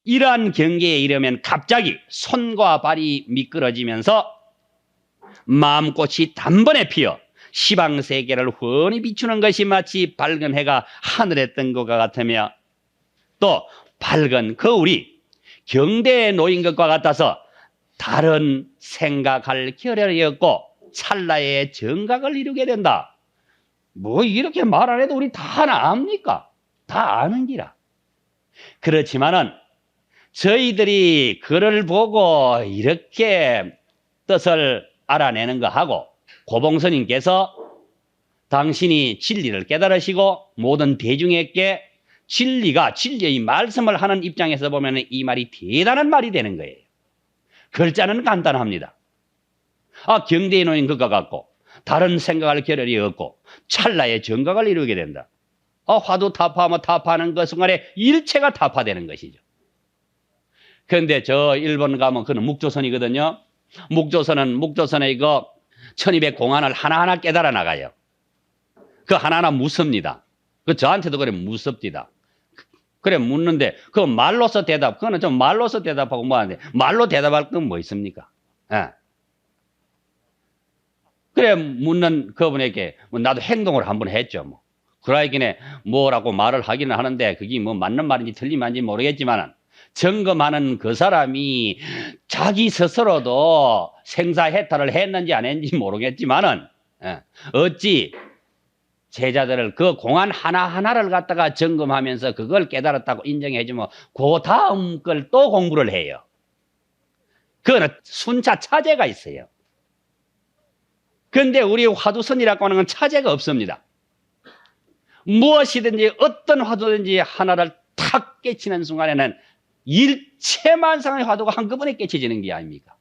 이러한 경계에 이르면 갑자기 손과 발이 미끄러지면서 마음꽃이 단번에 피어 시방세계를 훤히 비추는 것이 마치 밝은 해가 하늘에 뜬 것과 같으며, 또 밝은 거울이 경대에 놓인 것과 같아서 다른 생각할 겨를이 없고 찰나의 정각을 이루게 된다. 뭐 이렇게 말 안 해도 우리 다 압니까? 다 아는 기라. 그렇지만은 저희들이 글을 보고 이렇게 뜻을 알아내는 거하고, 고봉스님께서 당신이 진리를 깨달으시고 모든 대중에게 진리의 말씀을 하는 입장에서 보면 이 말이 대단한 말이 되는 거예요. 글자는 간단합니다. 경대에 놓인 것과 같고 다른 생각할 겨를이 없고 찰나의 정각을 이루게 된다. 화두 타파하면 타파하는 그 순간에 일체가 타파되는 것이죠. 그런데 저 일본 가면 그는 묵조선이거든요. 묵조선에 이거 1200 공안을 하나하나 깨달아 나가요. 그 하나하나 묻습니다. 그 저한테도 그래 묻습니다. 그래 묻는데 그 말로서 그거는 좀 말로서 대답하고 뭐 하는데, 말로 대답할 건 뭐 있습니까? 예. 그래 묻는 그분에게 나도 행동을 한번 했죠. 뭐. 그러기에 뭐라고 말을 하기는 하는데 그게 뭐 맞는 말인지 틀린 말인지 모르겠지만, 점검하는 그 사람이 자기 스스로도 생사해탈을 했는지 안 했는지 모르겠지만은, 어찌 제자들을 그 공안 하나하나를 갖다가 점검하면서 그걸 깨달았다고 인정해주면 그 다음 걸 또 공부를 해요. 그거는 순차 차제가 있어요. 그런데 우리 화두선이라고 하는 건 차제가 없습니다. 무엇이든지 어떤 화두든지 하나를 탁 깨치는 순간에는 일체만상의 화두가 한꺼번에 깨쳐지는 게 아닙니까?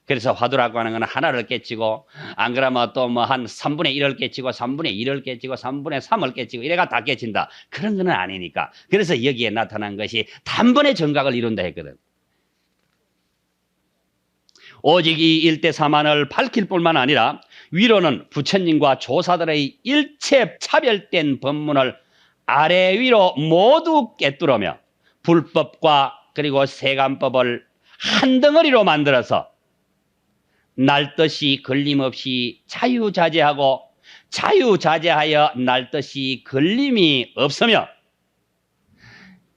그래서 화두라고 하는 건 하나를 깨치고, 안 그러면 또 뭐 한 3분의 1을 깨치고 3분의 1을 깨치고 3분의 3을 깨치고 이래가 다 깨친다. 그런 건 아니니까. 그래서 여기에 나타난 것이 단번에 정각을 이룬다 했거든. 오직 이 일대사만을 밝힐 뿐만 아니라 위로는 부처님과 조사들의 일체 차별된 법문을 아래 위로 모두 깨뚫으며 불법과 그리고 세간법을 한 덩어리로 만들어서 날듯이 걸림없이 자유자재하고 자유자재하여 날듯이 걸림이 없으며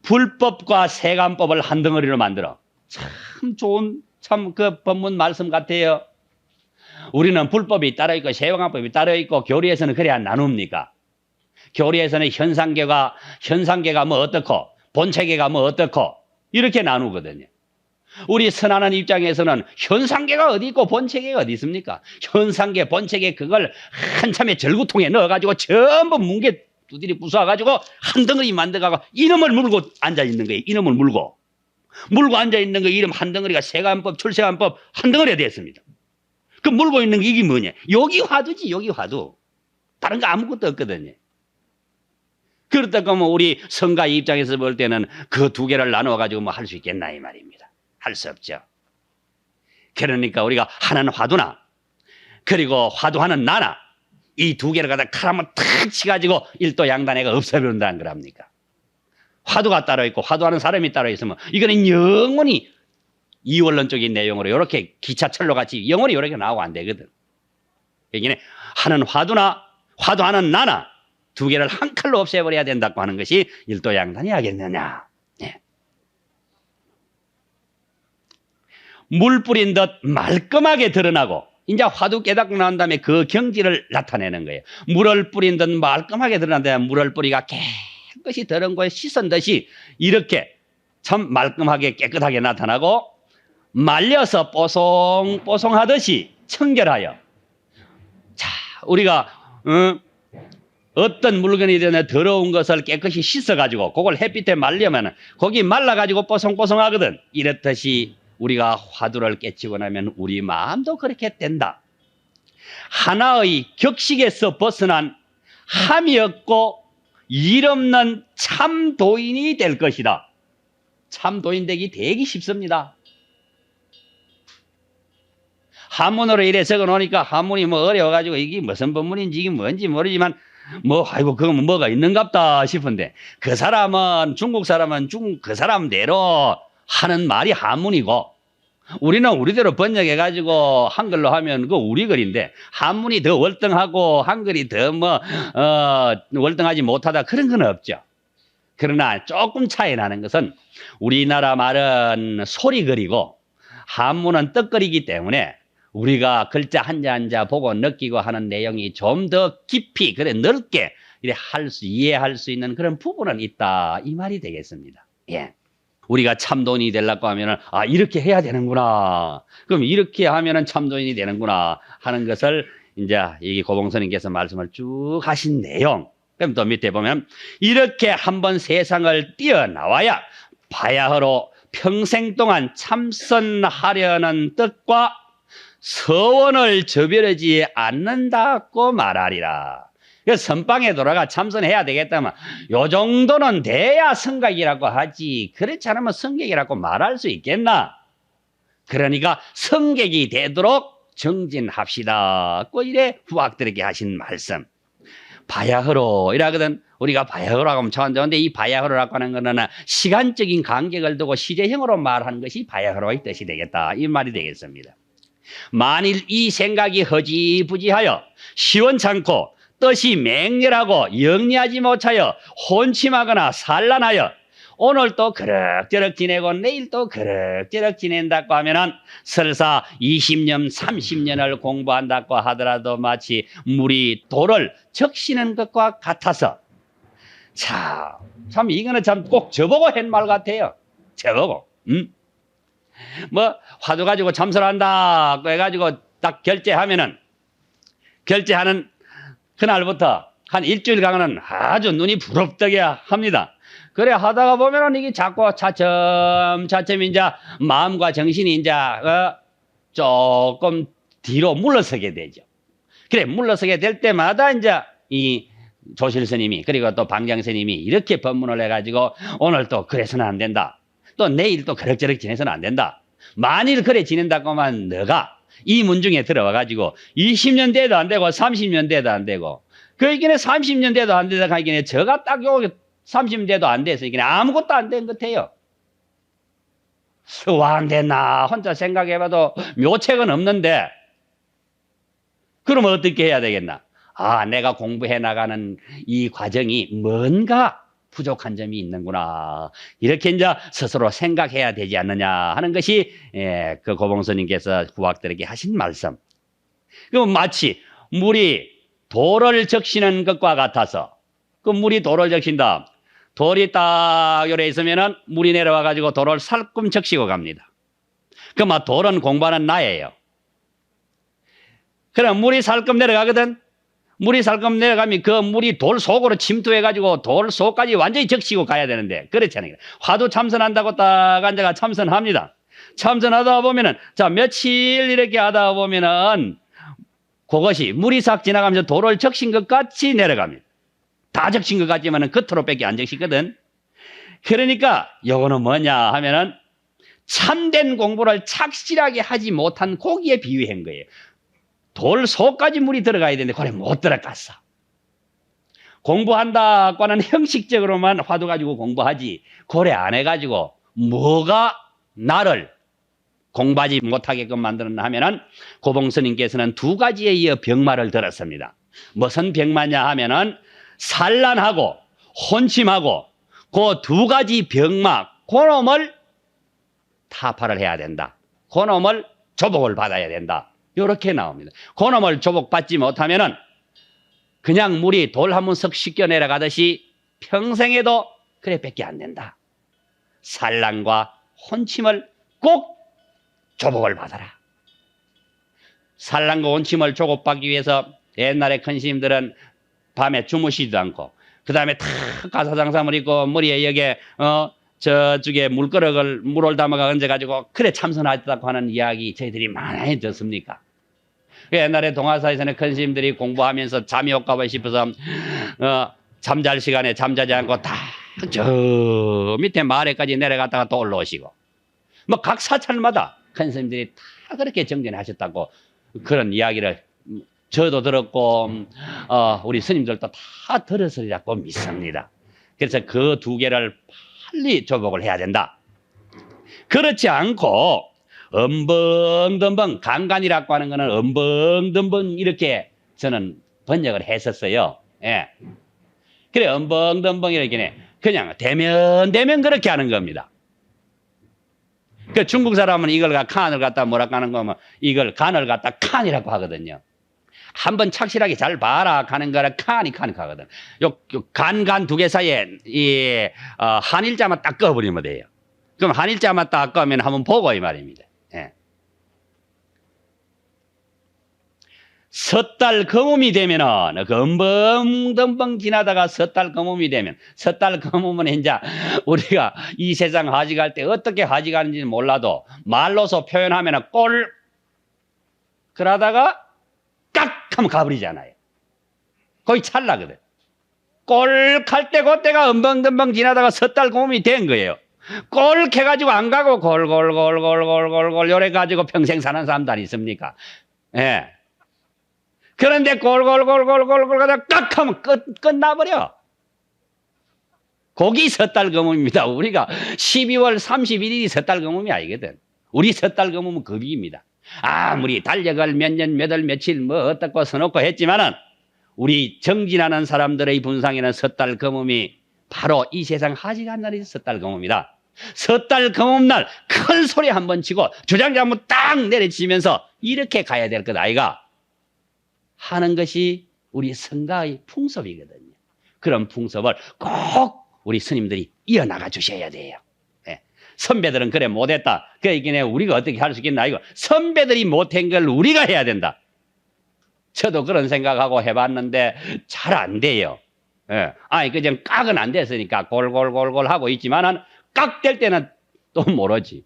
불법과 세간법을 한 덩어리로 만들어. 참 좋은 그 법문 말씀 같아요. 우리는 불법이 따로 있고 세간법이 따로 있고, 교리에서는 그래야 나눕니까? 교리에서는 현상계가 뭐 어떻고 본체계가 뭐 어떻고 이렇게 나누거든요. 우리 선하는 입장에서는 현상계가 어디 있고 본체계가 어디 있습니까? 현상계, 본체계 그걸 한참에 절구통에 넣어가지고 전부 뭉개 두드리 부숴가지고 한 덩어리 만들어가고 이놈을 물고 앉아있는 거예요. 이놈을 물고 앉아있는 거 이름 한 덩어리가 세간법, 출세간법 한 덩어리가 됐습니다. 그 물고 있는 게 이게 뭐냐? 여기 화두지, 여기 화두. 다른 거 아무것도 없거든요. 그렇다고 하면 우리 성가 입장에서 볼 때는 그 두 개를 나눠가지고 뭐 할 수 있겠나 이 말입니다. 할 수 없죠. 그러니까 우리가 하나는 화두나 그리고 화두하는 나나 이 두 개를 갖다 칼 한번 탁 치가지고 일도양단애가 없애버린다는 거랍니까? 화두가 따로 있고 화두하는 사람이 따로 있으면 이거는 영원히 이원론적인 내용으로 이렇게 기차철로 같이 영원히 이렇게 나오고 안 되거든. 그러니까 하는 화두나 화두하는 나나 두 개를 한 칼로 없애버려야 된다고 하는 것이 일도양단이 하겠느냐. 네. 물 뿌린 듯 말끔하게 드러나고, 이제 화두 깨닫고 난 다음에 그 경지를 나타내는 거예요. 물을 뿌린 듯 말끔하게 드러난다. 물을 뿌리가 깨끗이 더러운 거에 씻은 듯이 이렇게 참 말끔하게 깨끗하게 나타나고, 말려서 뽀송뽀송하듯이 청결하여. 자, 우리가 어떤 물건이든 더러운 것을 깨끗이 씻어가지고 그걸 햇빛에 말려면 거기 말라가지고 뽀송뽀송하거든. 이렇듯이 우리가 화두를 깨치고 나면 우리 마음도 그렇게 된다. 하나의 격식에서 벗어난 함이 없고 일 없는 참 도인이 될 것이다. 참 도인 되기 쉽습니다. 한문으로 이래 적어 놓으니까 한문이 뭐 어려워가지고 이게 무슨 법문인지 이게 뭔지 모르지만 뭐, 아이고, 그건 뭐가 있는갑다 싶은데, 그 사람은, 중국 사람은 그 사람대로 하는 말이 한문이고, 우리는 우리대로 번역해가지고 한글로 하면 그 우리 글인데, 한문이 더 월등하고 한글이 더 월등하지 못하다 그런 건 없죠. 그러나 조금 차이 나는 것은 우리나라 말은 소리글이고 한문은 떡글이기 때문에 우리가 글자 한자 한자 보고 느끼고 하는 내용이 좀 더 깊이, 그래, 넓게 이해할 수 있는 그런 부분은 있다. 이 말이 되겠습니다. 예. 우리가 참돈이 되려고 하면은, 아, 이렇게 해야 되는구나. 그럼 이렇게 하면은 참돈이 되는구나 하는 것을 이제 이 고봉스님께서 말씀을 쭉 하신 내용. 그럼 또 밑에 보면, 이렇게 한번 세상을 뛰어나와야 바야흐로 평생 동안 참선하려는 뜻과 서원을 저버리지 않는다고 말하리라. 선방에 돌아가 참선해야 되겠다면 요 정도는 돼야 성각이라고 하지, 그렇지 않으면 성객이라고 말할 수 있겠나. 그러니까 성객이 되도록 정진합시다. 꼭 이래 후학들에게 하신 말씀. 바야흐로 이라거든. 우리가 바야흐로라고 하면 참 좋은데, 이 바야흐로라고 하는 거는 시간적인 간격을 두고 시제형으로 말하는 것이 바야흐로의 뜻이 되겠다, 이 말이 되겠습니다. 만일 이 생각이 허지부지하여 시원찮고 뜻이 맹렬하고 영리하지 못하여 혼침하거나 산란하여 오늘 또 그럭저럭 지내고 내일 또 그럭저럭 지낸다고 하면은 설사 20년 30년을 공부한다고 하더라도 마치 물이 돌을 적시는 것과 같아서, 참 이거는 참 꼭 저보고 한 말 같아요. 저보고 뭐 화두 가지고 참선한다 해가지고 딱 결제하면은, 결제하는 그날부터 한 일주일간은 아주 눈이 부럽게 합니다. 그래 하다가 보면은 이게 자꾸 차츰 이제 마음과 정신이 이제 조금 뒤로 물러서게 되죠. 그래 물러서게 될 때마다 이제 이 조실 스님이, 그리고 또 방경 스님이 이렇게 법문을 해가지고 오늘 또 그래서는 안 된다, 또 내일 또 그럭저럭 지내서는 안 된다. 만일 그래 지낸다고만 너가 이 문중에 들어와가지고 20년 돼도 안 되고 30년 돼도 안 되고, 그러기에 30년 돼도 안 되다 하기에 저가 딱 요 30년 돼도 안 돼서 이게 아무것도 안 된 것 같아요. 와, 안 됐나 혼자 생각해봐도 묘책은 없는데, 그러면 어떻게 해야 되겠나? 아, 내가 공부해 나가는 이 과정이 뭔가 부족한 점이 있는구나, 이렇게 이제 스스로 생각해야 되지 않느냐 하는 것이 그 고봉스님께서 후학들에게 하신 말씀. 그럼 마치 물이 돌을 적시는 것과 같아서, 그 물이 돌을 적신다. 돌이 딱 요래 있으면은 물이 내려와 가지고 돌을 살금 적시고 갑니다. 그럼 돌은 공부하는 나예요. 그럼 물이 살금 내려가거든. 물이 살금 내려가면 그 물이 돌 속으로 침투해가지고 돌 속까지 완전히 적시고 가야 되는데, 그렇잖아요. 화두 참선한다고 딱 앉아가 참선합니다. 참선하다 보면은, 자, 며칠 이렇게 하다 보면은 그것이 물이 싹 지나가면서 돌을 적신 것 같이 내려갑니다. 다 적신 것 같지만은 겉으로 밖에 안 적시거든. 그러니까 요거는 뭐냐 하면은 참된 공부를 착실하게 하지 못한 고기에 비유한 거예요. 돌 속까지 물이 들어가야 되는데 그래 못 들어갔어. 공부한다고 하는 형식적으로만 화두 가지고 공부하지, 그래 안 해가지고 뭐가 나를 공부하지 못하게끔 만드는 하면은 고봉스님께서는 두 가지에 이어 병마를 들었습니다. 무슨 병마냐 하면은 산란하고 혼침하고 그 두 가지 병마, 그놈을 타파를 해야 된다. 그놈을 조복을 받아야 된다. 이렇게 나옵니다. 그놈을 조복받지 못하면은 그냥 물이 돌 한 번 석 씻겨 내려가듯이 평생에도 그래 밖에 안 된다. 산란과 혼침을 꼭 조복을 받아라. 산란과 혼침을 조복받기 위해서 옛날에 큰 스님들은 밤에 주무시지도 않고, 그 다음에 탁 가사장삼을 입고 머리에 여기에 저쪽에 물을 담아가 얹어가지고 그래 참선하셨다고 하는 이야기 저희들이 많이 듣습니까? 옛날에 동화사에서는 큰 스님들이 공부하면서 잠이 올까봐 싶어서 잠잘 시간에 잠자지 않고 다 저 밑에 마을에까지 내려갔다가 또 올라오시고, 뭐 각 사찰마다 큰 스님들이 다 그렇게 정진하셨다고 그런 이야기를 저도 들었고 우리 스님들도 다 들었으리라고 믿습니다. 그래서 그 두 개를 빨리 조복을 해야 된다. 그렇지 않고 엄벙덤벙, 간간이라고 하는 거는 엄벙덤벙 이렇게 저는 번역을 했었어요. 예. 그래, 엄벙덤벙 이렇게 그냥 대면 그렇게 하는 겁니다. 그 중국 사람은 이걸 칸을 갖다 뭐라고 하는 거면 이걸 간을 갖다 칸이라고 하거든요. 한번 착실하게 잘 봐라 하는 거라 칸이 하거든. 요 간 두 개 사이에 이 한일자만 딱 꺼버리면 돼요. 그럼 한일자만 딱 꺼면 한번 보고 이 말입니다. 예. 섣달 거몸이 되면은 금벙덤벙 지나다가 섣달 거몸이 되면 섣달 거몸은 이제 우리가 이 세상 하직할 때 어떻게 하직하는지 몰라도 말로서 표현하면은 꼴 그러다가 깍 하면 가버리잖아요. 거의 찰나거든. 꼴할 때 그때가 엄벙덤벙 지나다가 섣달 거몸이 된 거예요. 꼴 해가지고 안 가고 골골골골골골골 요래 가지고 평생 사는 사람도 안 있습니까? 예. 그런데 골골골골골골 가다가 깍 하면 끝나버려. 거기 섣달 거몸입니다. 우리가 12월 31일이 섣달 거몸이 아니거든. 우리 섣달 거몸은 급입니다. 아무리 달력을 몇 년, 몇 월, 며칠 뭐 어떻고 써놓고 했지만은 우리 정진하는 사람들의 분상에는 섣달 거몸이 바로 이 세상 하직한 날이 섣달 거몸이다. 섣달 거몸날 큰 소리 한번 치고 주장자 한번 딱 내려치면서 이렇게 가야 될 것 아이가 하는 것이 우리 성가의 풍습이거든요. 그런 풍습을 꼭 우리 스님들이 이어나가 주셔야 돼요. 예. 선배들은 그래 못했다. 그러니까 우리가 어떻게 할 수 있겠나 이거. 선배들이 못한 걸 우리가 해야 된다. 저도 그런 생각하고 해봤는데 잘 안 돼요. 예. 아니 그냥 깍은 안 됐으니까 골골골골 하고 있지만은 깍 될 때는 또 모르지.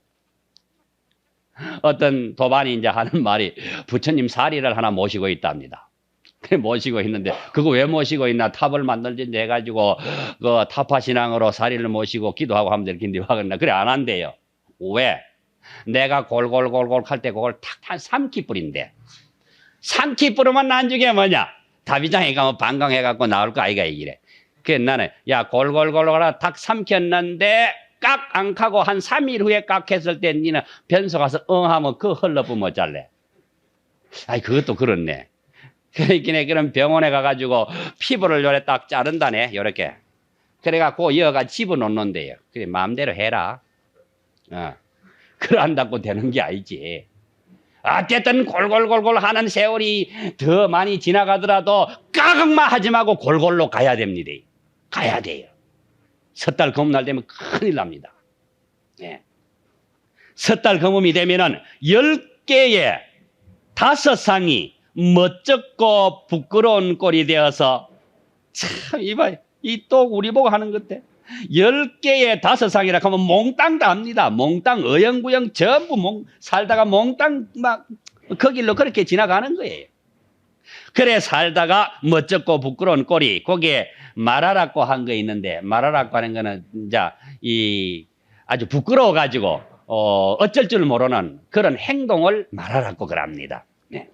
어떤 도반이 이제 하는 말이 부처님 사리를 하나 모시고 있답니다. 그래 모시고 있는데 그거 왜 모시고 있나 탑을 만들지 해가지고 그 타파 신앙으로 사리를 모시고 기도하고 하면 될 텐데 하겠나 그래 안 한대요. 왜? 내가 골골골골 할 때 그걸 탁 삼키 뿌린대. 삼키 뿌리면 나중에 뭐냐? 다비장에 가면 방광해갖고 나올 거 아이가 이래. 그래 나는 야 골골골 하라 탁 삼켰는데 깍 안 카고 한 3일 후에 깍 했을 때 니는 변소 가서 하면 그 흘러보면 어쩔래? 아이 그것도 그렇네. 그러니까 그럼 병원에 가가지고 피부를 요래 딱 자른다네 요렇게. 그래갖고 여가 집어놓는데요. 그래 마음대로 해라. 그런다고 되는 게 아니지. 어쨌든 골골골골 하는 세월이 더 많이 지나가더라도 까각만 하지 말고 골골로 가야 됩니다. 가야 돼요. 섣달 거몸날 되면 큰일 납니다. 예. 섣달 거몸이 되면은 10개의 5상이 멋쩍고 부끄러운 꼴이 되어서 참 이봐요. 이 또 우리 보고 하는 건데 10개의 5상이라 하면 몽땅 다 합니다. 몽땅 어영부영 전부 살다가 몽땅 막 그 길로 그렇게 지나가는 거예요. 그래 살다가 멋쩍고 부끄러운 꼴이 거기에 말하라고 한 거 있는데 말하라고 하는 거는 이제 이 아주 부끄러워 가지고 어쩔 줄 모르는 그런 행동을 말하라고 그럽니다. 네.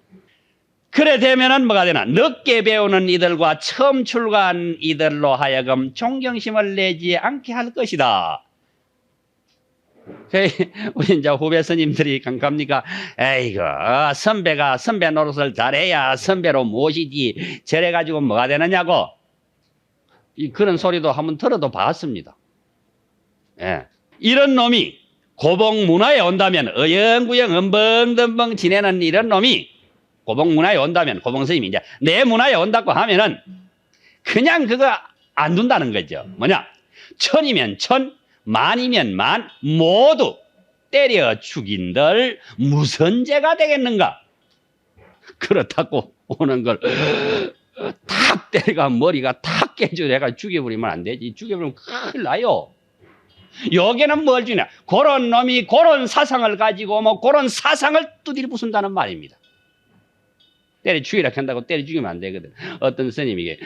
그래 되면은 뭐가 되나 늦게 배우는 이들과 처음 출가한 이들로 하여금 존경심을 내지 않게 할 것이다. 우리 이제 후배 스님들이 갑니까? 에이구 선배가 선배 노릇을 잘해야 선배로 모시지 저래 가지고 뭐가 되느냐고 그런 소리도 한번 들어도 봤습니다. 예. 이런 놈이 고봉 문화에 온다면 어영부영 엄벙덤벙 지내는 이런 놈이 고봉 문화에 온다면 고봉 스님이 이제 내 문화에 온다고 하면은 그냥 그거 안 둔다는 거죠. 뭐냐? 천이면 천, 만이면 만 모두 때려 죽인들 무슨 죄가 되겠는가? 그렇다고 오는 걸 탁 때려가 머리가 탁 깨져내가 죽여버리면 안 되지. 죽여버리면 큰일 나요. 여기는 뭘 주냐? 그런 놈이 그런 사상을 가지고 뭐 그런 사상을 두드려 부순다는 말입니다. 때려 죽이라 한다고 때려 죽이면 안 되거든. 어떤 스님이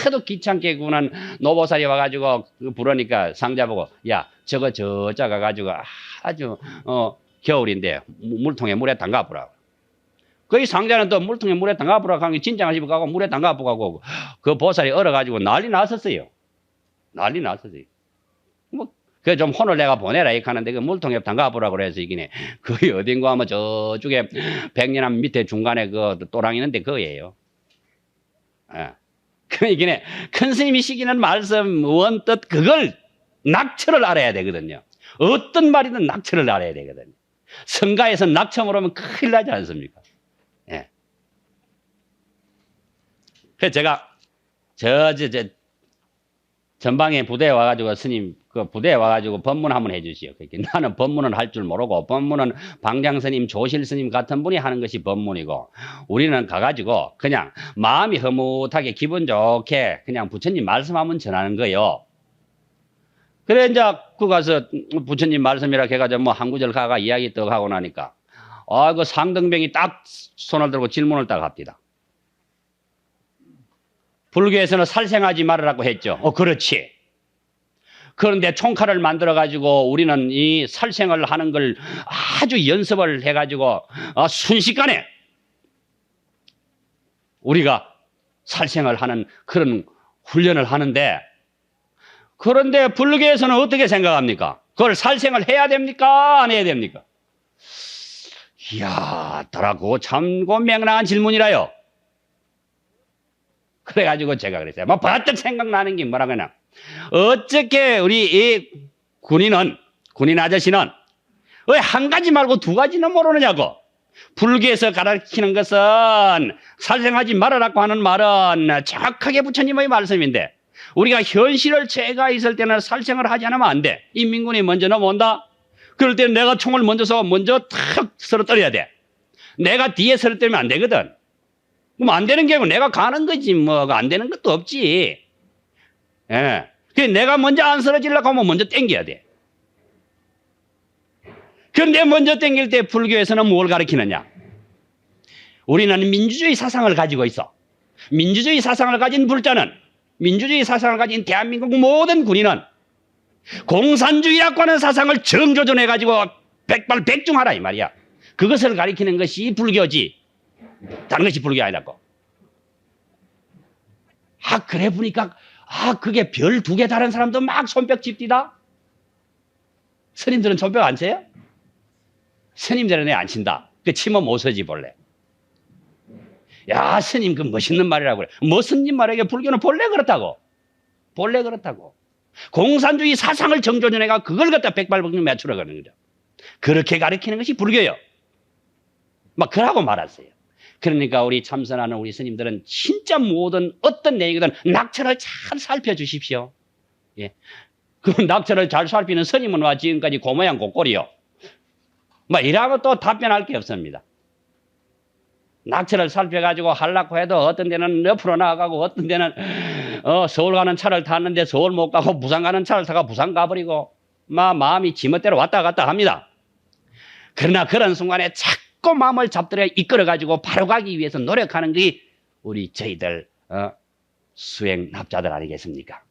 하도 귀찮게 구는 노보살이 와가지고 부르니까 상자 보고 야 저거 저자 가가지고 아주 겨울인데 물통에 물에 담가보라고. 거기 상자는 또 물통에 물에 담가보라고 하는 게 진짜 집에 가고 물에 담가보고 그 보살이 얼어가지고 난리 났었어요. 난리 났었어요. 뭐, 그 좀 혼을 내가 보내라 이렇게 하는데 그 물통에 담가보라고 그래서 이기네. 그게 어딘가 하면 저쪽에 백년암 밑에 중간에 그 또랑 있는데 그거예요. 예. 그러니까 큰 스님이 시키는 말씀 원뜻 그걸 낙처를 알아야 되거든요. 어떤 말이든 낙처를 알아야 되거든요. 성가에서 낙처 모르면 큰일 나지 않습니까? 예. 그래서 제가 전방에 부대에 와가지고 스님 그 부대에 와가지고 법문 한번 해주시오. 나는 법문은 할 줄 모르고 법문은 방장스님 조실스님 같은 분이 하는 것이 법문이고 우리는 가가지고 그냥 마음이 흐뭇하게 기분 좋게 그냥 부처님 말씀하면 전하는 거예요. 그래 이제 그 가서 부처님 말씀이라 해가지고 뭐 한 구절 가가 이야기 떡 하고 나니까 그 상등병이 딱 손을 들고 질문을 딱 합니다. 불교에서는 살생하지 말으라고 했죠. 그렇지. 그런데 총칼을 만들어 가지고 우리는 이 살생을 하는 걸 아주 연습을 해 가지고 순식간에 우리가 살생을 하는 그런 훈련을 하는데 그런데 불교에서는 어떻게 생각합니까? 그걸 살생을 해야 됩니까? 안 해야 됩니까? 이야, 더라고 참 맹랑한 질문이라요. 그래가지고 제가 그랬어요. 뭐 버뜩 생각나는 게 뭐라 그러나 어떻게 우리 이 군인 아저씨는 왜 한 가지 말고 두 가지는 모르느냐고. 불교에서 가르치는 것은 살생하지 말아라고 하는 말은 정확하게 부처님의 말씀인데 우리가 현실을 죄가 있을 때는 살생을 하지 않으면 안 돼. 인민군이 먼저 넘어온다. 그럴 때 내가 총을 먼저 탁 쓰러뜨려야 돼. 내가 뒤에 쓰러뜨리면 안 되거든. 그럼 안 되는 게 아니고 내가 가는 거지 뭐 안 되는 것도 없지. 예. 그래 내가 먼저 안 쓰러지려고 하면 먼저 땡겨야 돼. 그런데 먼저 땡길 때 불교에서는 뭘 가르치느냐? 우리는 민주주의 사상을 가지고 있어. 민주주의 사상을 가진 불자는 민주주의 사상을 가진 대한민국 모든 군인은 공산주의라고 하는 사상을 정조준해가지고 백발백중하라 이 말이야. 그것을 가리키는 것이 불교지. 다른 것이 불교 아니라고. 그래 보니까 그게 별 두 개 다른 사람도 막 손뼉 칩디다. 스님들은 손뼉 안 쳐요? 스님들은 안 친다. 그 치면 못 서지 본래. 야 스님 그 멋있는 말이라고 그래. 무슨 님 말에게 불교는 본래 그렇다고. 본래 그렇다고. 공산주의 사상을 정조준해가 그걸 갖다 백발백중 맞추려가는 거죠. 그렇게 가르치는 것이 불교요. 막 그러고 말았어요. 그러니까 우리 참선하는 우리 스님들은 진짜 모든 어떤 내용이든 낙처를 잘 살펴주십시오. 예. 그 낙처를 잘 살피는 스님은 와 지금까지 고모양 고꼴이요. 뭐 이러면 또 답변할 게 없습니다. 낙처를 살펴가지고 하려고 해도 어떤 데는 옆으로 나가고 어떤 데는 서울 가는 차를 탔는데 서울 못 가고 부산 가는 차를 타고 부산 가버리고 마음이 지멋대로 왔다 갔다 합니다. 그러나 그런 순간에 자꾸 마음을 잡들여 이끌어가지고 바로 가기 위해서 노력하는 게 우리 저희들 수행 납자들 아니겠습니까?